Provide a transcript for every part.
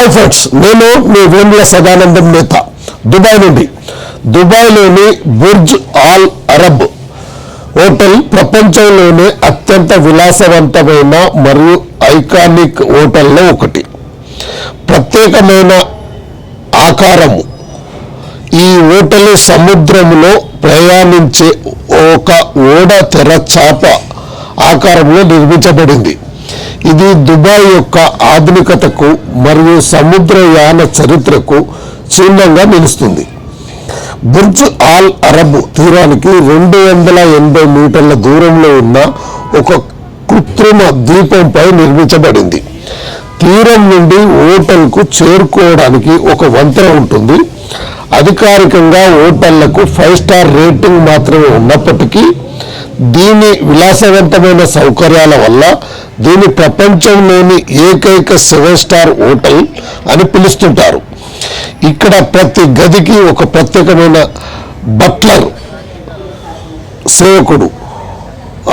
Hi friends, నేను మీ వేముల సదానందం నేత Dubai నుండి. దుబాయ్లోని బుర్జ్ ఆల్ అరబ్ హోటల్ ప్రపంచంలోనే అత్యంత విలాసవంతమైన మరియు ఐకానిక్ హోటల్లో ఒకటి. ప్రత్యేకమైన ఆకారము. ఈ హోటల్ సముద్రంలో ప్రయాణించే ఒక ఓడ తెర చాప ఆకారంలో నిర్మించబడింది. ఇది దుబాయ్ యొక్క ఆధునికతకు మరియు సముద్రయాన చరిత్రకు చిహ్నంగా నిలుస్తుంది. బుర్జ్ ఆల్ అరబ్ తీరానికి 280 మీటర్ల దూరంలో ఉన్న ఒక కృత్రిమ ద్వీపంపై నిర్మించబడింది. తీరం నుండి హోటల్కు చేరుకోవడానికి ఒక వంతెన ఉంటుంది. అధికారికంగా హోటళ్లకు 5 స్టార్ రేటింగ్ మాత్రమే ఉన్నప్పటికీ దీని విలాసవంతమైన సౌకర్యాల వల్ల దీని ప్రపంచంలోని ఏకైక 7 స్టార్ హోటల్ అని పిలుస్తుంటారు. ఇక్కడ ప్రతి గదికి ఒక ప్రత్యేకమైన బట్లర్ సేవకుడు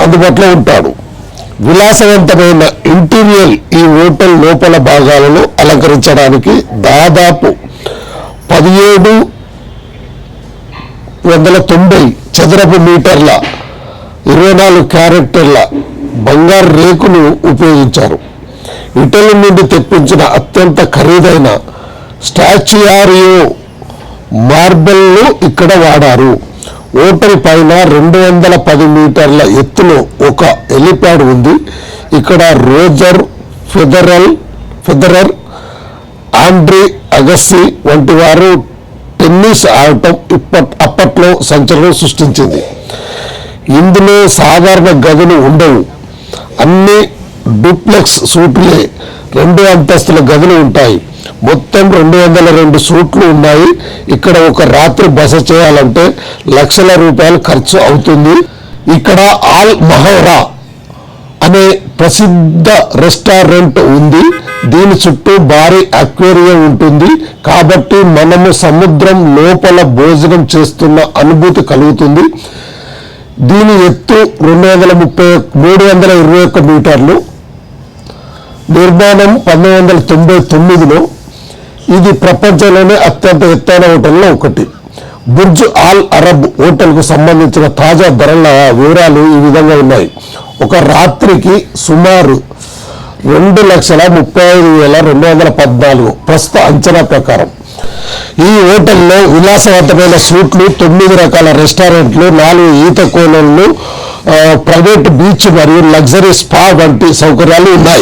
అందుబాటులో ఉంటాడు. విలాసవంతమైన ఇంటీరియర్ ఈ హోటల్ లోపల భాగాలను అలంకరించడానికి దాదాపు 1790 చదరపు మీటర్ల 24 క్యారెక్టర్ల బంగారు రేకును ఉపయోగించారు. ఇటలీ నుండి తెప్పించిన అత్యంత ఖరీదైన స్టాచ్యుయారియో మార్బెల్ను ఇక్కడ వాడారు. హోటల్ పైన 210 మీటర్ల ఎత్తులో ఒక హెలిప్యాడ్ ఉంది. ఇక్కడ రోజర్ ఫెదరర్, ఆండ్రీ అగస్సీ వంటి వారు టెన్నిస్ ఆడటం అప్పట్లో సంచలనం సృష్టించింది. ఇందులో సాధారణ గదులు ఉండవు. అన్ని డూప్లెక్స్ సూట్లే. 2 అంతస్తుల గదులు ఉంటాయి. మొత్తం 202 సూట్లు ఉన్నాయి. ఇక్కడ ఒక రాత్రి బస చేయాలంటే లక్షల రూపాయలు ఖర్చు అవుతుంది. ఇక్కడ ఆల్ మహౌరా అనే ప్రసిద్ధ రెస్టారెంట్ ఉంది. దీని చుట్టూ భారీ అక్వేరియం ఉంటుంది. కాబట్టి మనము సముద్రం లోపల భోజనం చేస్తున్న అనుభూతి కలుగుతుంది. దీని ఎత్తు 321 మీటర్లు. నిర్మాణం 1999లో. ఇది ప్రపంచంలోనే అత్యంత ఎత్తైన హోటల్లో ఒకటి. బుర్జ్ ఆల్ అరబ్ హోటల్కు సంబంధించిన తాజా ధరల వివరాలు ఈ విధంగా ఉన్నాయి. ఒక రాత్రికి సుమారు 2,35,214 ప్రస్తుత అంచనా ప్రకారం. ఈ హోటల్లో విలాసవంతమైన సూట్లు, 9 రకాల రెస్టారెంట్లు, 4 ఈత కోనలు, ప్రైవేట్ బీచ్ మరియు లగ్జరీ స్పా వంటి సౌకర్యాలు ఉన్నాయి.